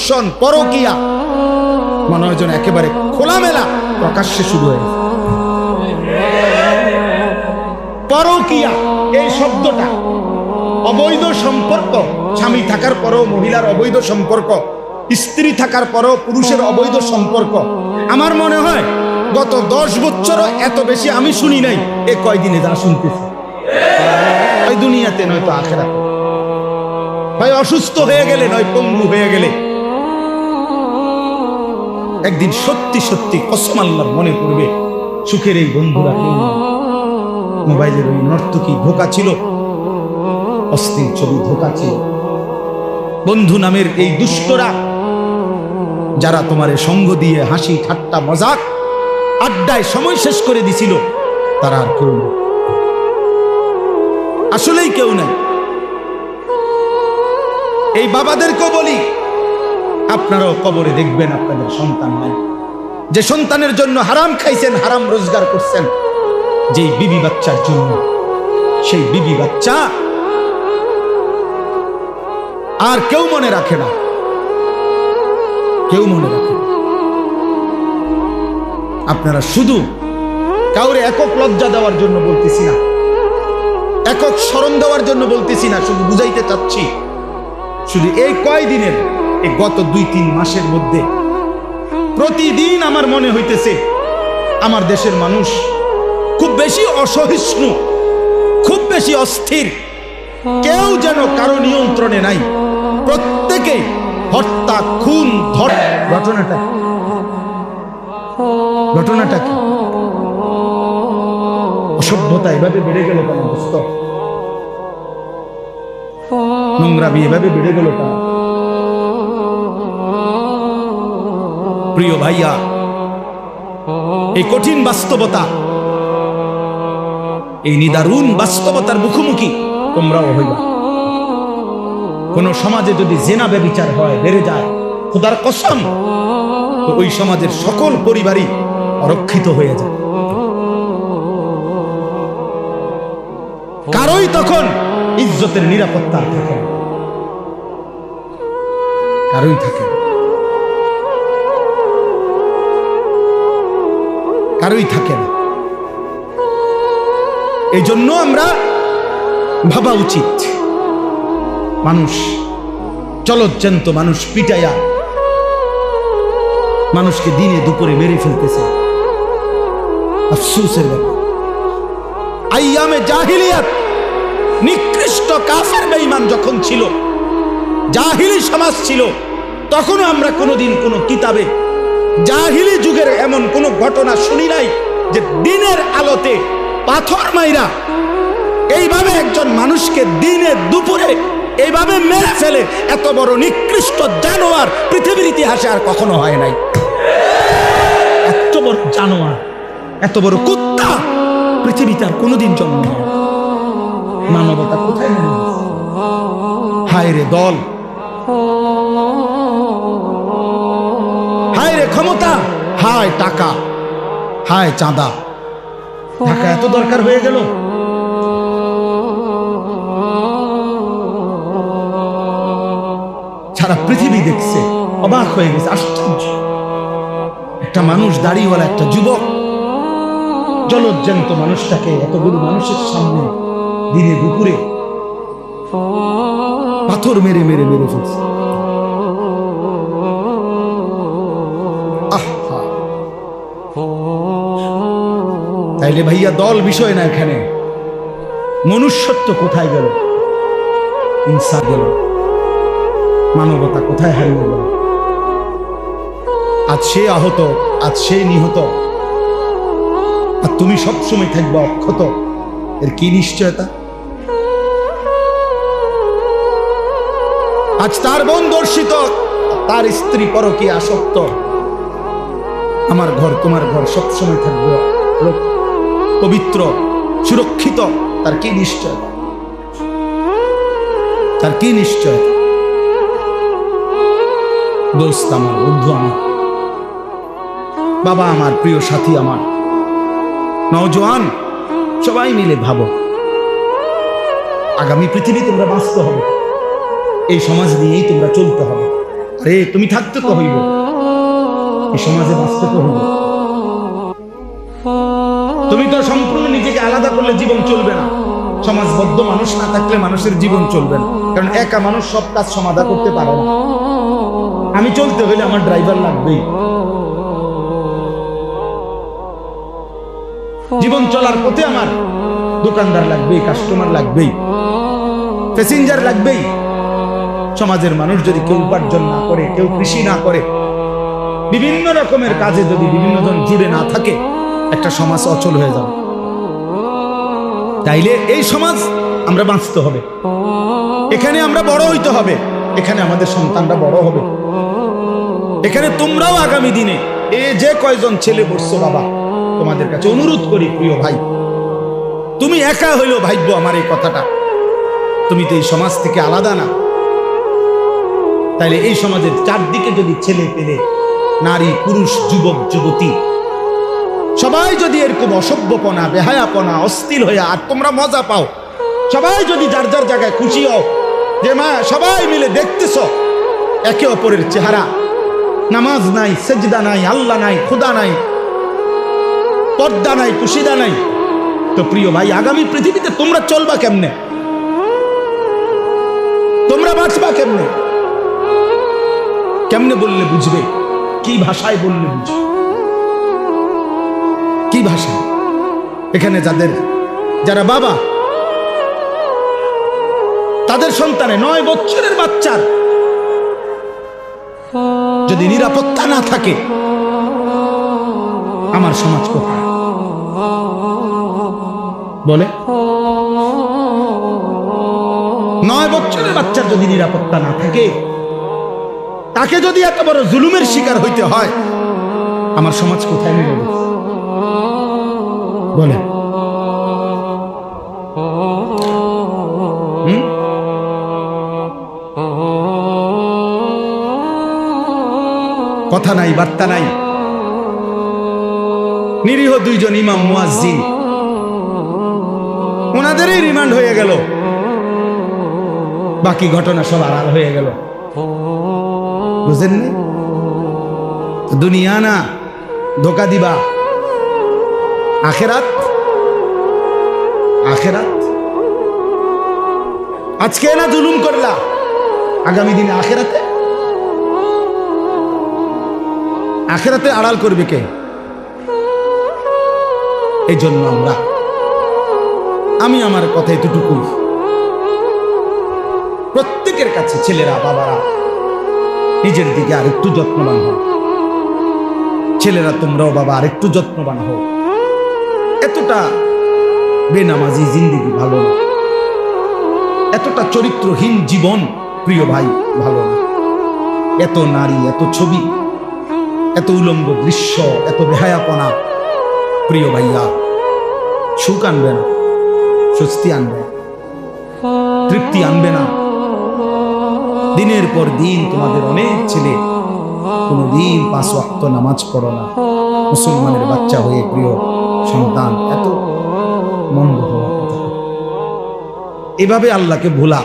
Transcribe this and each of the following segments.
ধর্ষণ, পরকীয়া মনে হয় যেন একেবারে খোলামেলা প্রকাশ্যে শুরু হয়েছে। পরকীয়া এই শব্দটা, অবৈধ সম্পর্ক, স্বামী থাকার পরেও মহিলার অবৈধ সম্পর্ক, স্ত্রী থাকার পরেও পুরুষের অবৈধ সম্পর্ক, আমার মনে হয় গত 10 বছরও এত বেশি আমি শুনি নাই। এ কয়দিনে যা শুনতেছি, ওই দুনিয়াতে নয়তো আখেরাতে, ভাই অসুস্থ হয়ে গেলে নয় পঙ্গু হয়ে গেলে একদিন সত্যি সত্যি কসম আল্লাহর মনে পড়বে সুখের এই বন্ধুরা কেউ নেই। মোবাইলের ওই নর্তকী ধোঁকা ছিল, অস্থির ছবি ধোঁকা ছিল, বন্ধু নামের এই দুষ্টরা যারা তোমার সঙ্গ দিয়ে হাসি ঠাট্টা মজাক আড্ডায় সময় শেষ করে দিছিল, তারা আর কেউ নেই, আসলেই কেউ নেই। এই বাবাদেরকেও বলি, আপনারাও কবরে দেখবেন আপনাদের সন্তান নাই। যে সন্তানের জন্য হারাম খাইছেন, হারাম রোজগার করছেন, যেই বিবি বাচ্চার জন্য, সেই বিবি বাচ্চা আর কেউ মনে রাখে না, কেউ মনে রাখে না। আপনারা শুধু কাউরে একক লজ্জা দেওয়ার জন্য বলতেছি না, একক শরম দেওয়ার জন্য বলতেছি না, শুধু বুঝাইতে চাচ্ছি, শুধু এই কয়দিনের, এই গত 2-3 মাসের মধ্যে প্রতিদিন আমার মনে হইতেছে আমার দেশের মানুষ খুব বেশি অসহিষ্ণু, খুব বেশি অস্থির, কেউ যেন কারো নিয়ন্ত্রণে নাই, প্রত্যেকে হত্যা খুন ঘটনাটা কি? অসভ্যতা এভাবে বেড়ে গেল কেন? দোস্ত, নোংরামি এভাবে বেড়ে গেল কেন? প্রিয় ভাইয়া, এই কঠিন বাস্তবতা, এই নিদারুণ বাস্তবতার মুখোমুখি তোমরাও হইবা। কোন সমাজে যদি জেনা ব্যভিচার হয়, বেড়ে যায়, খোদার কসম, তো ওই সমাজের সকল পরিবারই অরক্ষিত হয়ে যায়। কারোই তখন ইজ্জতের নিরাপত্তা থাকে না, কারোই থাকে না, কারোই থাকে না। এই জন্য আমরা ভাবা উচিত, মানুষ চলজ্জান্ত মানুষ পিটাইয়া মানুষকে দিনে দুপুরে মেরে ফেলতেছে, আফসোসের ব্যাপার। আইয়ামে জাহিলিয়াত নিকৃষ্ট কাফের বেঈমান যখন ছিল, জাহিলি সমাজ ছিল, তখনও আমরা কোনোদিন কোনো কিতাবে জাহিলি যুগের এমন কোনো ঘটনা শুনি নাই যে দিনের আলোতে পাথর মাইরা এইভাবে একজন মানুষকে দিনে দুপুরে এইভাবে মেরে ফেলে। এত বড় নিকৃষ্ট জানোয়ার পৃথিবীর ইতিহাসে আর কখনো হয় নাই। এত বড় জানোয়ার, এত বড় কুত্তা পৃথিবীতে আর কোনোদিন জন্ম হয়। মানবতা কোথায় নেমে গেছে? হায় রে দল, হায় রে ক্ষমতা, হায় টাকা, হায় চাঁদা। টাকা এত দরকার হয়ে গেল। সারা পৃথিবী দেখছে, অবাক হয়ে গেছে, আশ্চর্য। একটা মানুষ, দাড়িওয়ালা একটা যুবক, জলজ্জান্ত মানুষটাকে এতগুলো মানুষের সামনে দিনে দুপুরে পাথর মেরে মেরে মেরে ফেলছে। তাইলে ভাইয়া দল বিষয় না, এখানে মনুষ্যত্ব কোথায় গেল? ইনসাফ গেল, মানবতা কোথায় হারিয়ে গেল? আজ সে আহত, আজ সে নিহত, আর তুমি সবসময় থাকবে অক্ষত। এর কি নিশ্চয়তা? আজ তার বোন দর্শিত, তার স্ত্রী পরকীয়া আসক্ত, আমার ঘর তোমার ঘর সবসময় থাকবে পবিত্র, সুরক্ষিত। তার কি নিশ্চয়তা? তার কি নিশ্চয়তা? দোস্ত আমার, বন্ধু আমার, বাবা আমার, প্রিয় সাথী আমার, নওজোয়ান, সবাই মিলে ভাবো, আগামী পৃথিবী তোমরা বাঁচতে হবে, এই সমাজ নিয়েই তোমরা চলতে হবে। আর আরে তুমি থাকতে তো হইব, এই সমাজে বাঁচতে তো হইব। তুমি তো সম্পূর্ণ নিজেকে আলাদা করলে জীবন চলবে না। সমাজবদ্ধ মানুষ না থাকলে মানুষের জীবন চলবে না, কারণ একা মানুষ সব কাজ সমাধা করতে পারে না। আমি চলতে হইলে আমার ড্রাইভার লাগবেই, জীবন চলার পথে আমার দোকানদার লাগবেই, কাস্টমার লাগবেই, প্যাসেঞ্জার লাগবেই। সমাজের মানুষ যদি কেউ উপার্জন না করে, কেউ কৃষি না করে, বিভিন্ন রকমের কাজে যদি বিভিন্ন জন জুড়ে না থাকে, একটা সমাজ অচল হয়ে যাবে। তাইলে এই সমাজ আমরা বাঁচতে হবে, এখানে আমরা বড় হইতে হবে, এখানে আমাদের সন্তানরা বড় হবে, এখানে তোমরাও আগামী দিনে যে কয়জন ছেলে বসছো বাবা, তোমাদের কাছে অনুরোধ করি প্রিয় ভাই, তুমি একা হইলেও ভাইব্য আমার এই কথাটা, তুমি তো এই সমাজ থেকে আলাদা না। তাইলে এই সমাজের চারদিকে যদি ছেলে পেলে, নারী পুরুষ, যুবক যুবতী সবাই যদি এরকম অসভ্যপনা, বেহায়াপনা, অস্থির হয়ে আর তোমরা মজা পাও, সবাই যদি যার যার জায়গায় খুশি হও, যে মা সবাই মিলে দেখতেছ একে অপরের চেহারা, নামাজ নাই, সেজদা নাই, আল্লাহ নাই, খুদা নাই, পর্দা নাই, কুশিদা নাই, তো প্রিয় ভাই আগামী পৃথিবীতে তোমরা চলবা কেমনে? তোমরা বাঁচবা কেমনে? কেমনে বললে বুঝবে? কি ভাষায় বললে বুঝবে? কি ভাষা? এখানে যারা বাবা, তাদের সন্তানে 9 বছরের বাচ্চার যদি নিরাপত্তা না থাকে, আমার সমাজ কোথায়? বলে 9 বছরের বাচ্চার যদি নিরাপত্তা না থাকে, তাকে যদি এত বড় জুলুমের শিকার হইতে হয়, আমার সমাজ কোথায় নিয়ে যাবে? বলে কথা নাই, বার্তা নাই। নিরীহ 2 জন ইমাম মুয়াজ্জিন, ওনাদেরই রিমান্ড হয়ে গেল, বাকি ঘটনা সব আড়াল হয়ে গেল। বুঝেননি? দুনিয়া না ধোকা দিবা, আখেরাত। আখেরাত আজকে না জুলুম করলা, আগামী দিনে আখেরাতে, আখেরাতে আড়াল করবে কে? এই জন্য আমি আমার কথা এতটুকুই, প্রত্যেকের কাছে ছেলেরা, বাবারা নিজের দিকে আরেকটু যত্নবান হও। ছেলেরা তোমরাও বাবা আরেকটু যত্নবান হও। এতটা বেনামাজি জিন্দেগি ভালো না, এতটা চরিত্রহীন জীবন প্রিয় ভাই ভালো না। এত নারী, এত ছবি, এত উলঙ্গ দৃশ্য, এত বেহায়াপনা প্রিয় ভাইয়া সুখ আনবে না, স্বস্তি আনবে, তৃপ্তি আনবে না। দিনের পর দিন তোমাদের অনেক ছেলে কোনদিন 5 ওয়াক্ত নামাজ পড়ো না, মুসলমানের বাচ্চা হয়ে প্রিয় সন্তান, এত মন্দ হওয়া কথা। এভাবে আল্লাহকে ভোলা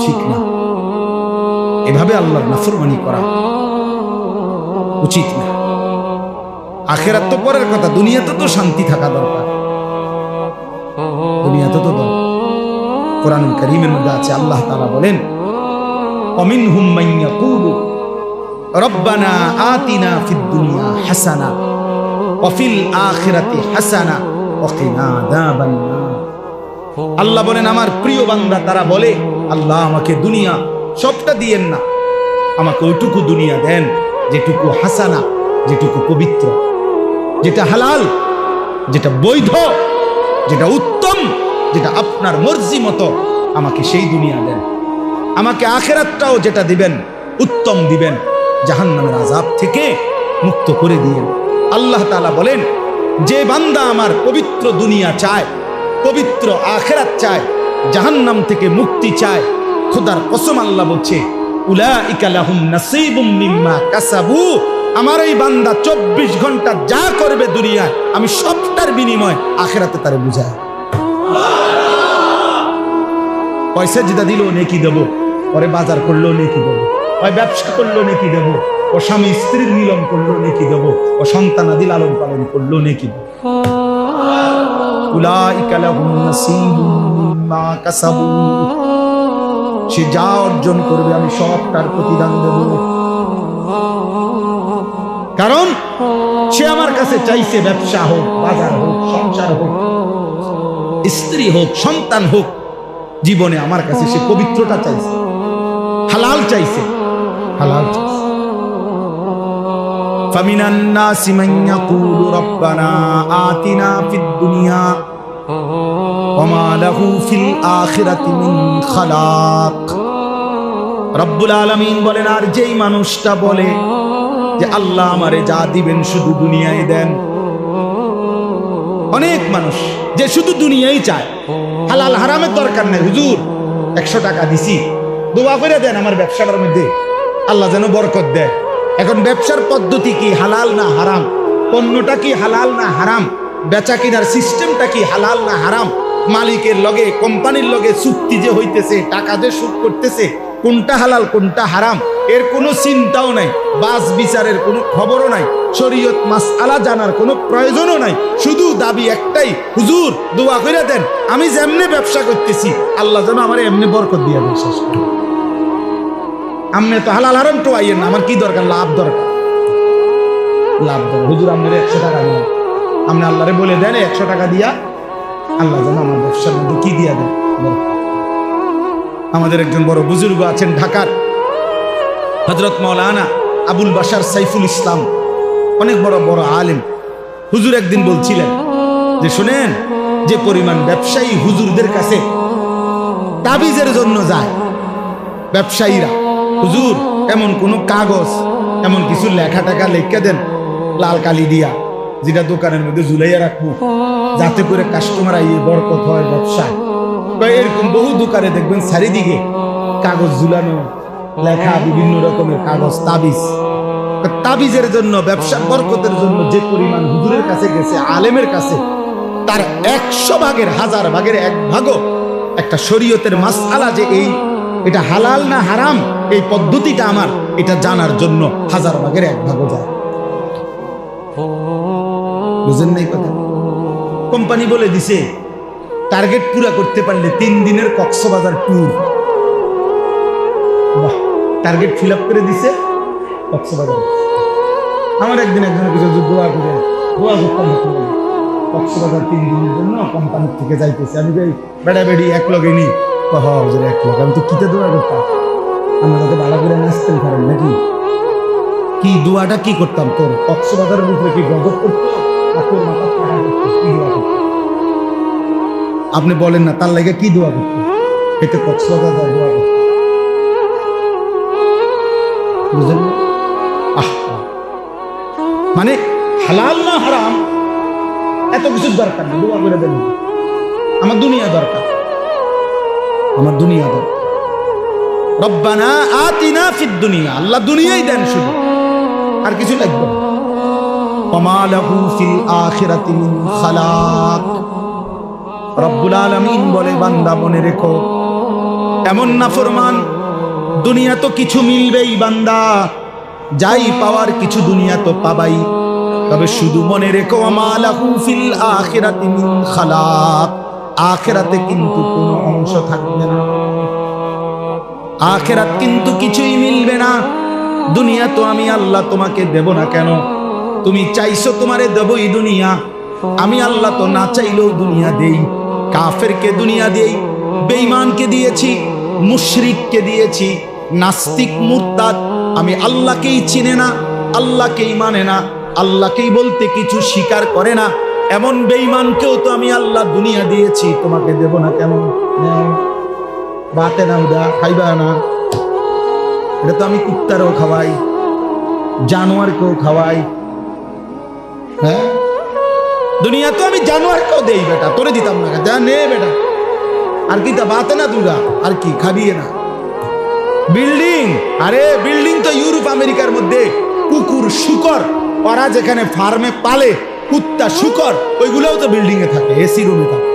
ঠিক না, এভাবে আল্লাহর নাফরমানি করা উচিত না। আখেরাত তো পরের কথা, দুনিয়াতে তো শান্তি থাকা দরকার, দুনিয়াতে তো দরকার। কোরআনুল কারীমের মধ্যে আছে, আল্লাহ তাআলা বলেন, ওয়ামিনহুম মান ইয়াকুলু রব্বানা আতিনা ফিদ দুনিয়া হাসানা ওয়া ফিল আখিরাতি হাসানা ওয়া কিনা আযাবান নার। আল্লাহ বলেন আমার প্রিয় বান্দা তারা বলে, আল্লাহ আমাকে দুনিয়া সবটা দিয়েন না, আমাকে ওইটুকু দুনিয়া দেন যেটুকু হাসানা, যেটুকু পবিত্র, যেটা হালাল, যেটা বৈধ, যেটা উত্তম, যেটা আপনার মর্জি মতো, আমাকে সেই দুনিয়া দেন। আমাকে আখিরাতটাও যেটা দিবেন উত্তম দিবেন, জাহান্নামের আযাব থেকে মুক্ত করে দিয়েন। আল্লাহ তাআলা বলেন, যে বান্দা আমার পবিত্র দুনিয়া চায়, পবিত্র আখিরাত চায়, জাহান্নাম থেকে মুক্তি চায়, খোদার কসম আল্লাহ বলছে, উলাইকা লাহুম নাসীবুম মিম্মা কাসাবু, আমার এই বান্দা 24 ঘন্টা যা করবে দুনিয়ায়, আমি সবটার বিনিময় আখিরাতে তারে বুঝায়। পয়সা যেটা দিল নেকি দেব, পরে বাজার করলেও নেকি দেব, ওই ব্যবসা করলো নেকি দেব, ও স্বামী স্ত্রীর মিলন করলো নেকি দেব, ও সন্তানাদি লালন পালন করলো নেকি দেব। উলাইকা লাহুম নাসীবুম মিম্মা কাসাবু, সে যা অর্জন করবে আমি সব তার প্রতিদান দেব। কারণ সে আমার কাছে চাইছে ব্যবসা হোক, বাজার হোক, সংসার হোক, স্ত্রী হোক, সন্তান হোক, জীবনে আমার কাছে সে পবিত্রতা চাইছে, হালাল চাইছে, হালাল চাইছে। ফামিনান নাসি মান ইয়াকুলু রব্বানা আতিনা ফিদ দুনিয়া ওয়া মা লাহু ফিল আখিরাতি মিন খালাক। রব্বুল আলামিন বলেন, আর যেই মানুষটা বলে যে আল্লাহ আমারে যা দিবেন শুধু দুনিয়ায় দেন। অনেক মানুষ যে শুধু দুনিয়াই চায়, হালাল হারামের দরকার নেই। হুজুর 100 টাকা দিছি, দোয়া করে দেন আমার ব্যবসাটার মধ্যে আল্লাহ যেন বরকত দেয়। এখন ব্যবসার পদ্ধতি কি হালাল না হারাম? পণ্যটা কি হালাল না হারাম? বেচা কিনার সিস্টেমটা কি হালাল না হারাম? মালিকের লগে, কোম্পানির লগে চুক্তি যে হইতেছে, টাকা যে সুদ করতেছে, কোনটা হালাল কোনটা হারাম এর কোনো চিন্তাও নাই, বাস বিচারের কোনো খবরও নাই, শরীয়ত মাসআলা জানার কোনো প্রয়োজনও নাই। শুধু দাবি একটাই, হুজুর দোয়া করে দেন আমি যেমনে ব্যবসা করতেছি আল্লাহ যেন আমার এমনি বরকত দিয়ে দেন। শেষ করে আমনে তো হালাল হারাম তো আইয়েন না, আমার কি দরকার? লাভ দরকার, লাভ দরকার। হুজুর আপনার 100 টাকা দিলাম, আপনি আল্লাহরে বলে দেন 100 টাকা দিয়া আল্লাহ যেন আমার ব্যবসার মধ্যে কি দিয়া দেন। আমাদের একজন বড় বুজুর্গ আছেন ঢাকার, হযরত মাওলানা আবুল বাশার সাইফুল ইসলাম, অনেক বড় বড় আলেম। হুজুর একদিন বলছিলেন যে শুনেন, যে পরিমাণ ব্যবসায়ী হুজুরদের কাছে তাবিজের জন্য যায়, ব্যবসায়ীরা হুজুর এমন কোন কাগজ, এমন কিছু লেখা টাকা লেখা দেন লাল কালি দিয়া, যেটা দোকানের মধ্যে ঝুলাইয়া রাখবো যাতে করে কাস্টমার আইয়ে বরকত হয় ব্যবসায়। এরকম বহু দোকানে দেখবেন চারিদিকে কাগজ ঝুলানো, লেখা বিভিন্ন রকমের কাগজ, তাবিজ। তাবিজের জন্য, ব্যবসার বরকতের জন্য যে পরিমাণ হুজুরের কাছে গেছে, আলেমের কাছে, তার 100 ভাগের 1000 ভাগের 1 ভাগও একটা শরীয়তের মাসআলা যে এটা হালাল না হারাম, এই পদ্ধতিটা আমার এটা জানার জন্য 1000 ভাগের 1 ভাগও যায়। বুঝেন নাই কথা? কোম্পানি বলে দিছে টার্গেট পুরা করতে পারলে 3 দিনের কক্সবাজার ট্যুর। বাহ, টার্গেট ফিল আপ করে দিছে কক্সবাজার। আমার একদিন একজনের কিছু দোয়া করে করতাম, কক্সবাজার 3 দিনের জন্য কোম্পানির থেকে যাইতেছে। আমি যাই বেড়া বেড়ি এক লগে নি, এক লগ। আমি তো কিতে দোয়া করতাম, আমরা তো ভালো করে নাচতেন পারেন নাকি? কি দোয়াটা কি করতাম? তোর কক্সবাজারের উপরে কি গজব করতো? আপনি বলেন না, তার লাগে কি দোয়া করতো? এতে কক্সবাজার দোয়া করতো, বুঝলেন? মানে হালাল না হারাম এত কিছুর দরকার নেই, দোয়া করে দেন আমার দুনিয়া দরকার, আমার দুনিয়া দরকার। রব্বানা আতিনা ফিদ দুনিয়া, আল্লাহ দুনিয়াই দেন শুধু, আর কিছু লাগবে না। ওমা লাহু ফিল আখিরাতি মিন খালাক। রব্বুল আলামিন বলে, বান্দা মনে রেখো, এমন নাফরমান দুনিয়া তো কিছু মিলবেই বান্দা, যাই পাওয়ার কিছু দুনিয়া তো পাবাই, তবে শুধু মনে রেখো ওমা লাহু ফিল আখিরাতি মিন খালাক, আখিরাতে কিন্তু কোনো অংশ থাকবে না, আখিরাত কিন্তু কিছুই মিলবে না। দুনিয়া তো আমি আল্লাহ তোমাকে দেব না কেন? তুমি চাইছো তোমারে দেবই দুনিয়া, আমি আল্লাহ তো না চাইলেও দুনিয়া দেই। কাফেরকে দুনিয়া দেই, বেঈমানকে দিয়েছি, মুশরিককে দিয়েছি, নাস্তিক মুরতাদ আমি আল্লাহকেই চিনে না, আল্লাহকেই মানে না, আল্লাহকেই বলতে কিছু স্বীকার করে না, এমন বেঈমানকেও তো আমি আল্লাহ দুনিয়া দিয়েছি, তোমাকে দেব না কেন? বাতে না উদা খাইবা না, এটা তো আমি কুত্তারও খাওয়াই, জানোয়ারকেও খাওয়াই। হ্যাঁ, দুনিয়া তো আমি জানোয়ারকেও দেই, বেটা তোরে দিতাম না, যা নে বেটা। আর কি তা বাতে না দুগা, আর কি খাবিয়ে না? বিল্ডিং, আরে বিল্ডিং তো ইউরোপ আমেরিকার মধ্যে কুকুর শুকর ওরা যেখানে ফার্মে পালে, কুত্তা শুকর ওইগুলোও তো বিল্ডিং এ থাকে, এসি রুমে থাকে।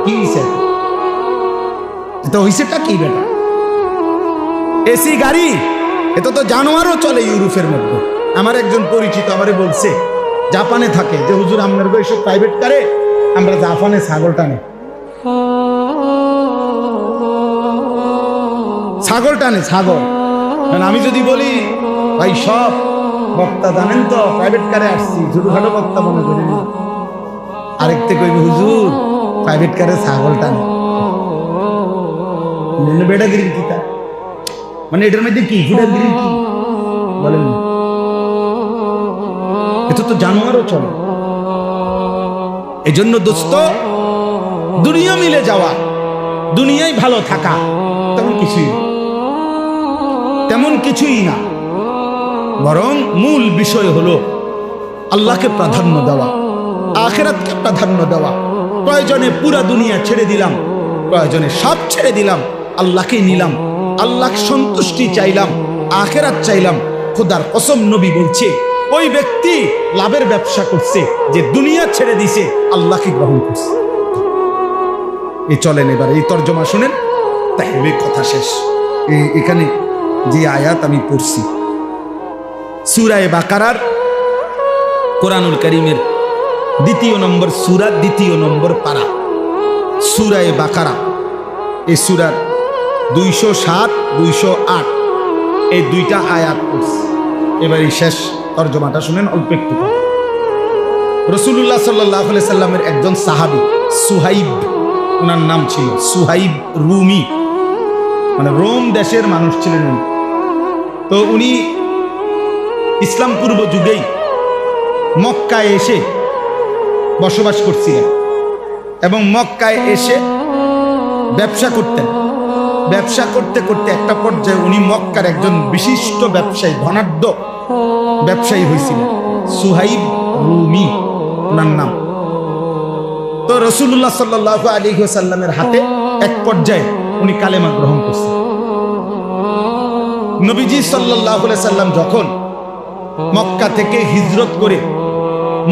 কি হইছে? এটা হইছেটা কি বেটা? এসি গাড়ি, এটা তো জানোয়ারও চলে ইউরোপের মধ্যে। আমার একজন পরিচিত আমারে বলছে জাপানে থাকে, যে হুজুর আপনার এইসব প্রাইভেট কারে আমরা জাপানে ছাগল টানে, ছাগল টানে ছাগল। আমি যদি বলি ভাই সব বক্তা জানেন তো প্রাইভেট কারে আসছি, ছোটখাটো বক্তা মনে করি, আরেকটা কইবে হুজুর প্রাইভেট কারে ছাগল টানে, বেটা গিরি কি তা, মানে এটার মধ্যে কি ফুটার গিরি কি বলেন, এটা তো জানোয়ারও চলে। এজন্য দোস্ত, দুনিয়া মিলে যাওয়া, দুনিয়ায় ভালো থাকা তেমন কিছুই না, বরং মূল বিষয় হলো আল্লাহকে প্রাধান্য দেওয়া, আখিরাতকে প্রাধান্য দেওয়া। প্রয়োজনে পুরা দুনিয়া ছেড়ে দিলাম, প্রয়োজনে সব ছেড়ে দিলাম, আল্লাহকে নিলাম, আল্লাহ সন্তুষ্টি চাইলাম, আখিরাত চাইলাম। খোদার কসম নবী বলছে ওই ব্যক্তি লাভের ব্যবসা করছে যে দুনিয়া ছেড়ে দিছে, আল্লাহকে গ্রহণ করছে। এই চলেন এবার এই তর্জমা শুনেন, তাহলে কথা শেষ। এখানে যে আয়াত আমি পড়ছি সূরা বাকারার, কোরআনুল কারীমের 2 নম্বর সূরা, 2 নম্বর পারা, সূরা বাকারা। এই সূরার 207, 208 এই 2টা আয়াত পড়ছি। এবার এই শেষ তর্জমাটা শুনেন অল্প একটু। রাসূলুল্লাহ সাল্লাল্লাহু আলাইহি সাল্লামের একজন সাহাবী সুহাইব, ওনার নাম ছিল সুহাইব রুমি, মানে রোম দেশের মানুষ ছিলেন উনি। তো উনি ইসলাম পূর্ব যুগেই মক্কায় এসে বসবাস করছিলেন এবং মক্কায় এসে ব্যবসা করতেন। ব্যবসা করতে করতে একটা পর্যায়ে উনি মক্কার একজন বিশিষ্ট ব্যবসায়ী, ধনাঢ্য ব্যবসায়ী হয়েছিলেন, সুহাইব রুমি ওনার নাম। তো রাসূলুল্লাহ সাল্লাল্লাহু আলাইহি ওয়াসাল্লামের হাতে এক পর্যায়ে উনি কালেমা গ্রহণ করছেন। নবীজি সাল্লাল্লাহু আলাইহি সাল্লাম যখন মক্কা থেকে হিজরত করে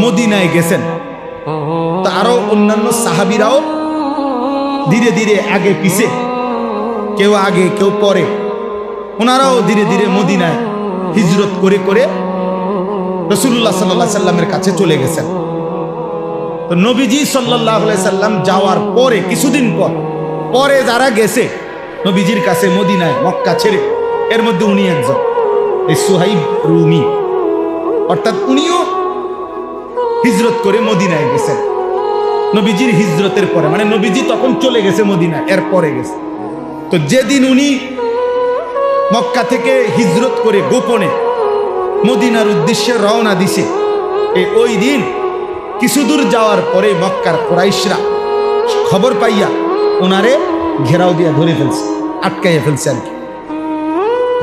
মদিনায় গেছেন, তো আরো অন্যান্য সাহাবীরাও ধীরে ধীরে আগে পিছে, কেউ আগে কেউ পরে, ওনারাও ধীরে ধীরে মদিনায় হিজরত করে করে রাসূলুল্লাহ সাল্লাল্লাহু আলাইহি সাল্লামের কাছে চলে গেছেন। তো নবীজি সাল্লাল্লাহু আলাইহি সাল্লাম যাওয়ার পরে কিছুদিন পরে যারা গেছে নবীজির কাছে মদিনায় মক্কা ছেড়ে, এর মধ্যে উনি একজন, এই সুহাইব রুমি, অর্থাৎ উনিও হিজরত করে মদিনায় গেছেন নবীজির হিজরতের পরে, মানে নবীজি তখন চলে গেছে মদিনায়, এর পরে গেছে। তো যেদিন উনি মক্কা থেকে হিজরত করে গোপনে মদিনার উদ্দেশ্যে রওনা দিছে, ওই দিন কিছু দূর যাওয়ার পরে মক্কার কুরাইশরা খবর পাইয়া ওনারে ঘেরাও দিয়া ধরে ফেলছে, আটকাইয়া ফেলছে, আর কি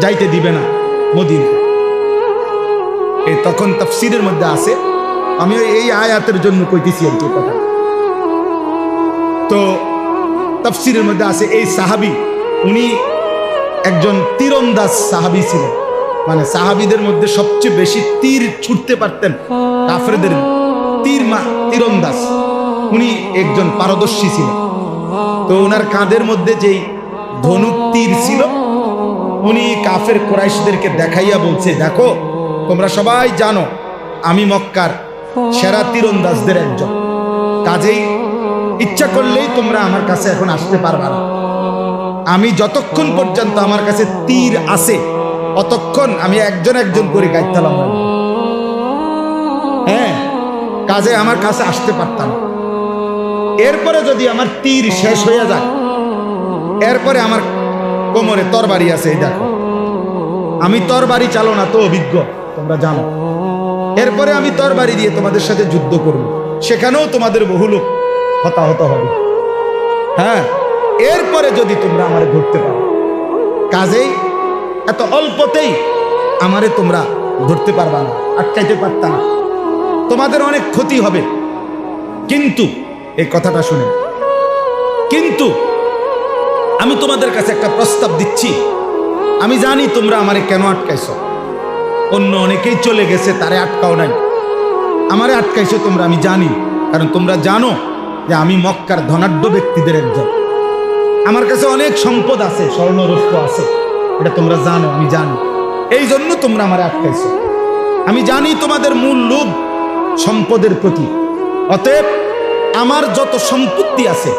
যাইতে দিবে না মদিনা। তখন তাফসীরের মধ্যে আছে, আমি এই আয়াতের জন্য কইতেছি আর কি কথা। তো তাফসীরের মধ্যে আছে এই সাহাবী উনি একজন তীরন্দাজ সাহাবী ছিলেন, মানে সাহাবীদের মধ্যে সবচেয়ে বেশি তীর ছুটতে পারতেন, কাফেরদের তীরন্দাজ উনি একজন পারদর্শী ছিলেন। তো ওনার কাঁধের মধ্যে যেই ধনুক তীর ছিল, উনি কাফের কুরাইশদেরকে দেখাইয়া বলছে, দেখো তোমরা সবাই জানো আমি মক্কার সেরা তীরন্দাজদের একজন, কাজেই ইচ্ছা করলেই তোমরা আমার কাছে এখন আসতে পারবে না। আমি যতক্ষণ পর্যন্ত আমার কাছে তীর আছে অতক্ষণ আমি একজন একজন করে গাইতালাম, হ্যাঁ, কাজে আমার কাছে আসতে পারতাম। এরপরে যদি আমার তীর শেষ হয়ে যায়, এরপরে আমার কোমরে তরবারি আছে, এই দেখো আমি তরবারি চালনা তো অভিজ্ঞ, তোমরা জানো। এরপরে আমি তরবারি দিয়ে তোমাদের সাথে যুদ্ধ করব, সেখানেও তোমাদের বহু লোক হতাহত হবে, হ্যাঁ। এরপরে যদি তোমরা আমারে ধরতে পারো, কাজেই এত অল্পতেই আমারে তোমরা ধরতে পারবা না, আটকাইতে পারতা না, তোমাদের অনেক ক্ষতি হবে। কিন্তু এই কথাটা শুনে, কিন্তু আমি তোমাদের কাছে একটা প্রস্তাব দিচ্ছি, আমি জানি তোমরা আমারে কেন আটকাইছো, অন্য অনেকেই চলে গেছে তারে আটকাও নাই, আমারে আটকাইছো তোমরা, আমি জানি, কারণ তোমরা জানো যে আমি মক্কার ধনাঢ্য ব্যক্তিদের একজন, আমার কাছে অনেক সম্পদ আছে, স্বর্ণরৌপ্য আছে, এটা তোমরা জানো, আমি জানি। এই জন্য তোমরা আমার আটকাইছো। আমি জানি তোমাদের মূল লোভ সম্পদের প্রতি। অতএব আমার যত সম্পত্তি আছে,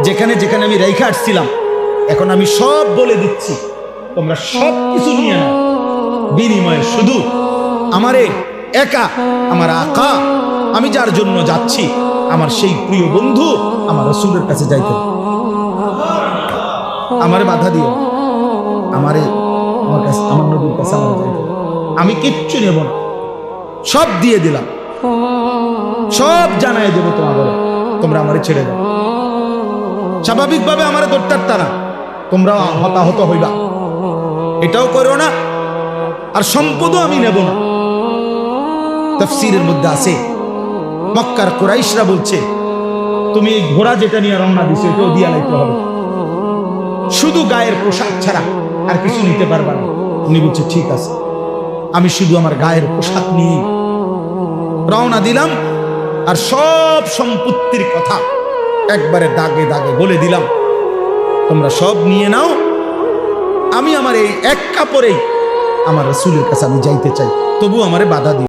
যেখানে যেখানে আমি রেখে আসছিলাম, এখন আমি সব বলে দিচ্ছি, তোমরা সব কিছু নিয়ে নাও। বিনিময়ে শুধু আমারে একা, আমার আকা, আমি যার জন্য যাচ্ছি, আমার সেই প্রিয় বন্ধু আমার রাসূলের কাছে যাইতে, আমারে বাধা দিও, আমার কাছে, আমার নবীর কাছে আমার যাইতে। আমি কিচ্ছু নেব না, সব দিয়ে দিলাম, সব জানাই দেবো তোমাদের। তোমরা আমারে ছেড়ে দাও। স্বাভাবিকভাবে আমারে ধরতে না, তোমরা হতাহত হইবা, এটাও করো না। আর সম্পদও আমি নেব না। তাফসীরের মধ্যে আছে, মক্কার কুরাইশরা বলছে, তুমি এই ঘোড়া যেটা নিয়ে রওনা দিছো এটাও দিয়া লাইতে হবে, শুধু গায়ের পোশাক ছাড়া আর কিছু নিতে পারবা না। উনি বলছে ঠিক আছে, আমি শুধু আমার গায়ের পোশাক নিয়ে রওনা দিলাম। আর সব সম্পত্তির কথা একবারে দাগে দাগে বলে দিলাম, তোমরা সব নিয়ে নাও। আমি আমার এই এক কাপড়েই আমার রাসূলের কাছে আমি যাইতে চাই, তবু আমারে বাধা দিও।